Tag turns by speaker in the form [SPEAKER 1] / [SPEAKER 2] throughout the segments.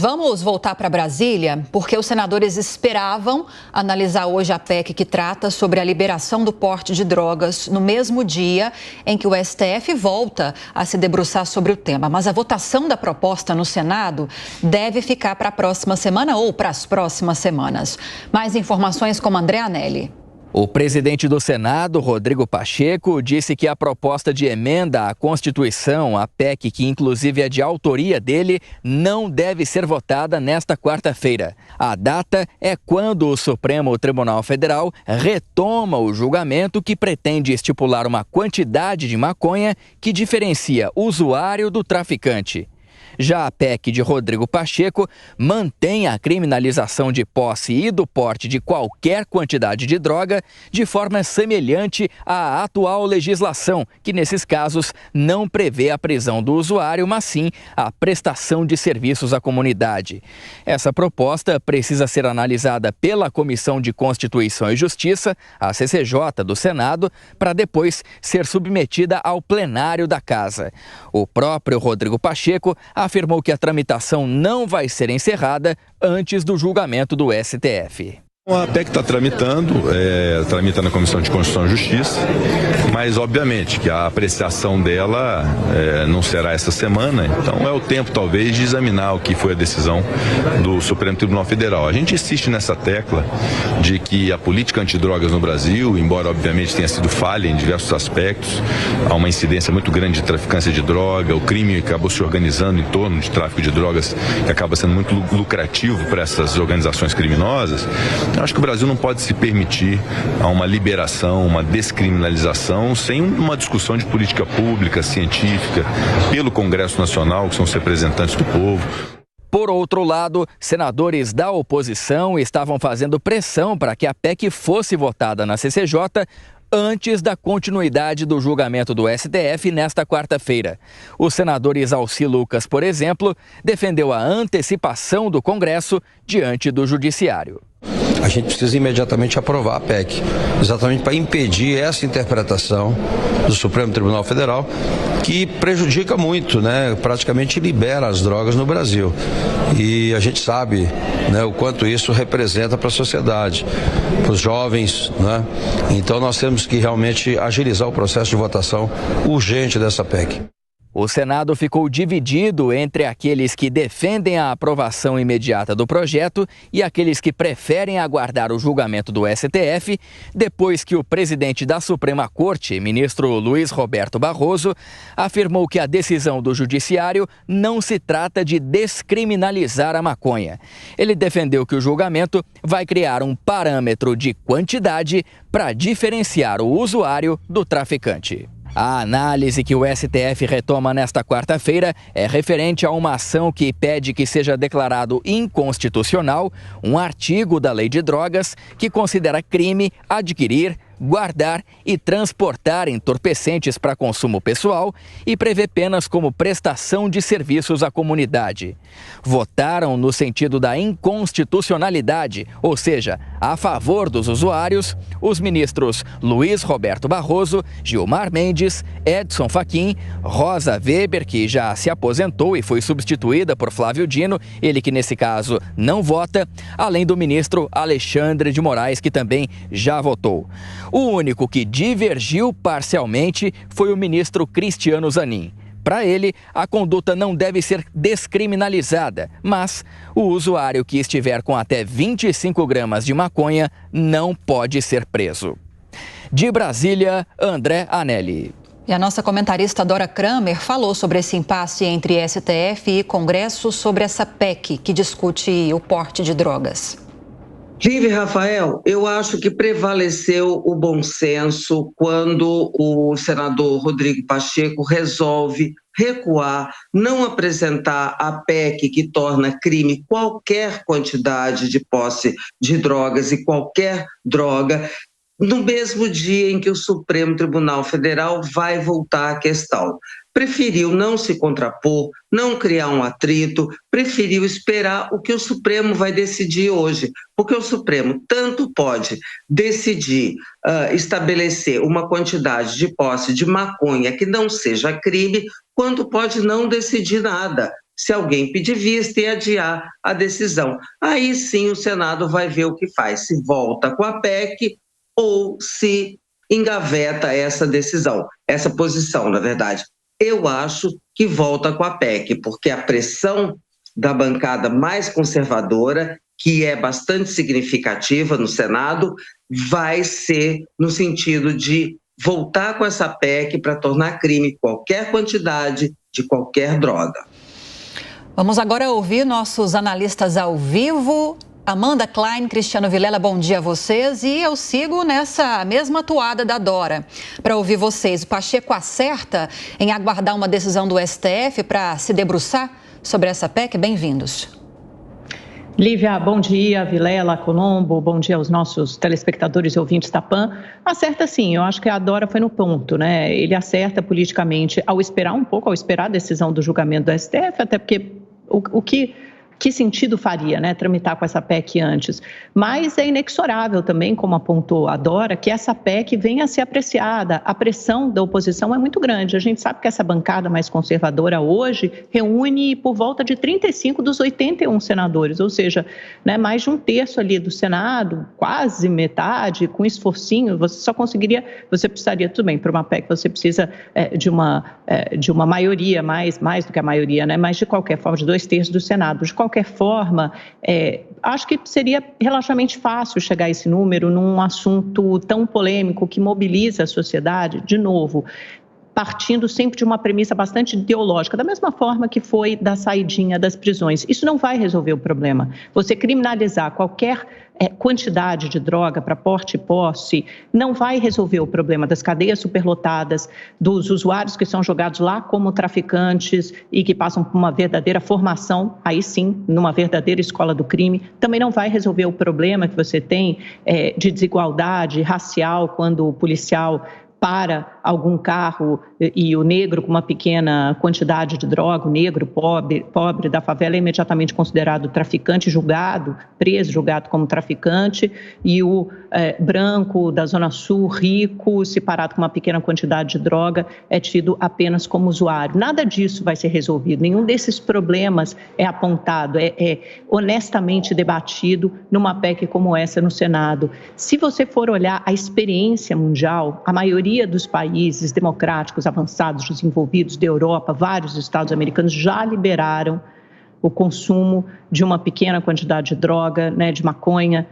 [SPEAKER 1] Vamos voltar para Brasília, porque os senadores esperavam analisar hoje a PEC que trata sobre a liberação do porte de drogas no mesmo dia em que o STF volta a se debruçar sobre o tema. Mas a votação da proposta no Senado deve ficar para a próxima semana ou para as próximas semanas. Mais informações com André Anelli.
[SPEAKER 2] O presidente do Senado, Rodrigo Pacheco, disse que a proposta de emenda à Constituição, a PEC, que inclusive é de autoria dele, não deve ser votada nesta quarta-feira. A data é quando o Supremo Tribunal Federal retoma o julgamento que pretende estipular uma quantidade de maconha que diferencia o usuário do traficante. Já a PEC de Rodrigo Pacheco mantém a criminalização de posse e do porte de qualquer quantidade de droga de forma semelhante à atual legislação, que nesses casos não prevê a prisão do usuário, mas sim a prestação de serviços à comunidade. Essa proposta precisa ser analisada pela Comissão de Constituição e Justiça, a CCJ do Senado, para depois ser submetida ao plenário da Casa. O próprio Rodrigo Pacheco afirmou que a tramitação não vai ser encerrada antes do julgamento do STF.
[SPEAKER 3] A PEC está tramita na Comissão de Constituição e Justiça, mas obviamente que a apreciação dela não será essa semana, então é o tempo talvez de examinar o que foi a decisão do Supremo Tribunal Federal. A gente insiste nessa tecla de que a política antidrogas no Brasil, embora obviamente tenha sido falha em diversos aspectos, há uma incidência muito grande de traficância de droga, o crime acabou se organizando em torno de tráfico de drogas que acaba sendo muito lucrativo para essas organizações criminosas. Eu acho que o Brasil não pode se permitir uma liberação, uma descriminalização sem uma discussão de política pública, científica, pelo Congresso Nacional, que são os representantes do povo.
[SPEAKER 2] Por outro lado, senadores da oposição estavam fazendo pressão para que a PEC fosse votada na CCJ antes da continuidade do julgamento do STF nesta quarta-feira. O senador Isalci Lucas, por exemplo, defendeu a antecipação do Congresso diante do Judiciário.
[SPEAKER 4] A gente precisa imediatamente aprovar a PEC, exatamente para impedir essa interpretação do Supremo Tribunal Federal, que prejudica muito, praticamente libera as drogas no Brasil. E a gente sabe, o quanto isso representa para a sociedade, para os jovens, Então nós temos que realmente agilizar o processo de votação urgente dessa PEC.
[SPEAKER 2] O Senado ficou dividido entre aqueles que defendem a aprovação imediata do projeto e aqueles que preferem aguardar o julgamento do STF, depois que o presidente da Suprema Corte, ministro Luiz Roberto Barroso, afirmou que a decisão do Judiciário não se trata de descriminalizar a maconha. Ele defendeu que o julgamento vai criar um parâmetro de quantidade para diferenciar o usuário do traficante. A análise que o STF retoma nesta quarta-feira é referente a uma ação que pede que seja declarado inconstitucional um artigo da Lei de Drogas que considera crime adquirir, guardar e transportar entorpecentes para consumo pessoal e prevê penas como prestação de serviços à comunidade. Votaram no sentido da inconstitucionalidade, ou seja, a favor dos usuários, os ministros Luiz Roberto Barroso, Gilmar Mendes, Edson Fachin, Rosa Weber, que já se aposentou e foi substituída por Flávio Dino, ele que nesse caso não vota, além do ministro Alexandre de Moraes, que também já votou. O único que divergiu parcialmente foi o ministro Cristiano Zanin. Para ele, a conduta não deve ser descriminalizada, mas o usuário que estiver com até 25 gramas de maconha não pode ser preso. De Brasília, André Anelli.
[SPEAKER 1] E a nossa comentarista Dora Kramer falou sobre esse impasse entre STF e Congresso sobre essa PEC que discute o porte de drogas.
[SPEAKER 5] Vive, Rafael, eu acho que prevaleceu o bom senso quando o senador Rodrigo Pacheco resolve recuar, não apresentar a PEC que torna crime qualquer quantidade de posse de drogas e qualquer droga, no mesmo dia em que o Supremo Tribunal Federal vai voltar à questão. Preferiu não se contrapor, não criar um atrito, preferiu esperar o que o Supremo vai decidir hoje, porque o Supremo tanto pode decidir estabelecer uma quantidade de posse de maconha que não seja crime, quanto pode não decidir nada. se alguém pedir vista e adiar a decisão. Aí sim o Senado vai ver o que faz, se volta com a PEC ou se engaveta essa decisão, essa posição, na verdade. Eu acho que volta com a PEC, porque a pressão da bancada mais conservadora, que é bastante significativa no Senado, vai ser no sentido de voltar com essa PEC para tornar crime qualquer quantidade de qualquer droga.
[SPEAKER 1] Vamos agora ouvir nossos analistas ao vivo. Amanda Klein, Cristiano Vilela, bom dia a vocês. E eu sigo nessa mesma toada da Dora. Para ouvir vocês, o Pacheco acerta em aguardar uma decisão do STF para se debruçar sobre essa PEC? Bem-vindos.
[SPEAKER 6] Lívia, bom dia, Vilela, Colombo, bom dia aos nossos telespectadores e ouvintes da PAN. Acerta sim, eu acho que a Dora foi no ponto, né? Ele acerta politicamente ao esperar a decisão do julgamento do STF, até porque que sentido faria, né, tramitar com essa PEC antes? Mas é inexorável também, como apontou a Dora, que essa PEC venha a ser apreciada. A pressão da oposição é muito grande. A gente sabe que essa bancada mais conservadora hoje reúne por volta de 35 dos 81 senadores, ou seja, né, mais de um terço ali do Senado, quase metade, com esforcinho, você precisaria, tudo bem, para uma PEC você precisa de uma maioria, mais do que a maioria, né, mas de qualquer forma, de 2/3 do Senado. De qualquer forma, acho que seria relativamente fácil chegar a esse número num assunto tão polêmico que mobiliza a sociedade, de novo, partindo sempre de uma premissa bastante ideológica, da mesma forma que foi da saidinha das prisões. Isso não vai resolver o problema. Você criminalizar qualquer quantidade de droga para porte e posse não vai resolver o problema das cadeias superlotadas, dos usuários que são jogados lá como traficantes e que passam por uma verdadeira formação, aí sim, numa verdadeira escola do crime. Também não vai resolver o problema que você tem de desigualdade racial quando o policial para algum carro e o negro com uma pequena quantidade de droga, o negro pobre da favela é imediatamente considerado traficante, preso, julgado como traficante, e o branco da Zona Sul, rico, se parado com uma pequena quantidade de droga, é tido apenas como usuário. Nada disso vai ser resolvido, nenhum desses problemas é apontado, é honestamente debatido numa PEC como essa no Senado. Se você for olhar a experiência mundial, a maioria dos países democráticos avançados, desenvolvidos da Europa, vários estados americanos já liberaram o consumo de uma pequena quantidade de droga, né, de maconha,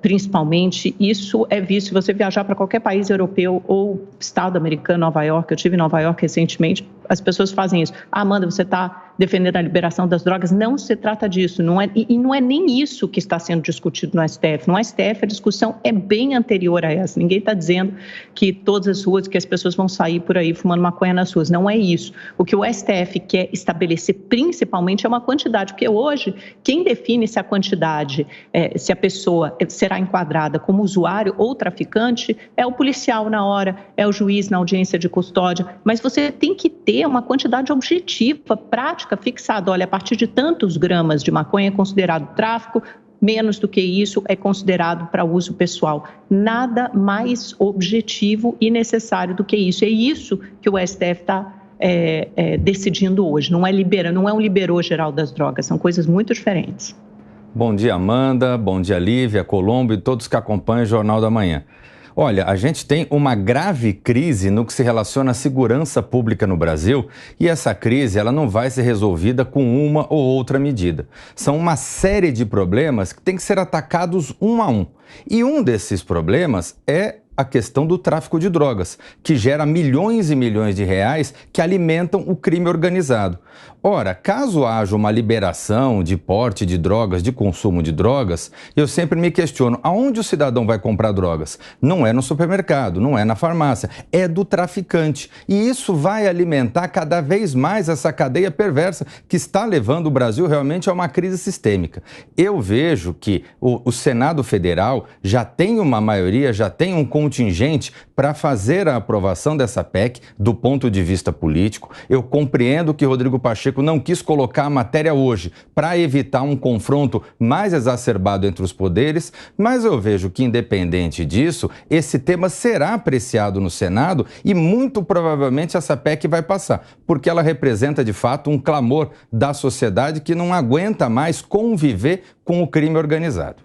[SPEAKER 6] principalmente. Isso é visto se você viajar para qualquer país europeu ou estado americano, Nova York. Eu estive em Nova York recentemente, as pessoas fazem isso. Amanda, você está defendendo a liberação das drogas? Não se trata disso, não é nem isso que está sendo discutido no STF. No STF a discussão é bem anterior a essa. Ninguém está dizendo que todas as ruas, que as pessoas vão sair por aí fumando maconha nas ruas. Não é isso. O que o STF quer estabelecer principalmente é uma quantidade, porque hoje quem define se a quantidade, se a pessoa será enquadrada como usuário ou traficante é o policial na hora, é o juiz na audiência de custódia, mas você tem que ter uma quantidade objetiva, prática, fixada. Olha, a partir de tantos gramas de maconha é considerado tráfico, menos do que isso é considerado para uso pessoal. Nada mais objetivo e necessário do que isso. É isso que o STF está decidindo hoje. Não é um liberou geral das drogas, são coisas muito diferentes.
[SPEAKER 7] Bom dia, Amanda, bom dia, Lívia, Colombo e todos que acompanham o Jornal da Manhã. Olha, a gente tem uma grave crise no que se relaciona à segurança pública no Brasil e essa crise ela não vai ser resolvida com uma ou outra medida. São uma série de problemas que têm que ser atacados um a um. E um desses problemas é a questão do tráfico de drogas, que gera milhões e milhões de reais que alimentam o crime organizado. Ora, caso haja uma liberação de porte de drogas, de consumo de drogas, eu sempre me questiono, aonde o cidadão vai comprar drogas? Não é no supermercado, não é na farmácia, é do traficante. E isso vai alimentar cada vez mais essa cadeia perversa que está levando o Brasil realmente a uma crise sistêmica. Eu vejo que o Senado Federal já tem uma maioria, já tem um contingente para fazer a aprovação dessa PEC do ponto de vista político. Eu compreendo que Rodrigo Pacheco não quis colocar a matéria hoje para evitar um confronto mais exacerbado entre os poderes, mas eu vejo que, independente disso, esse tema será apreciado no Senado e muito provavelmente essa PEC vai passar, porque ela representa, de fato, um clamor da sociedade que não aguenta mais conviver com o crime organizado.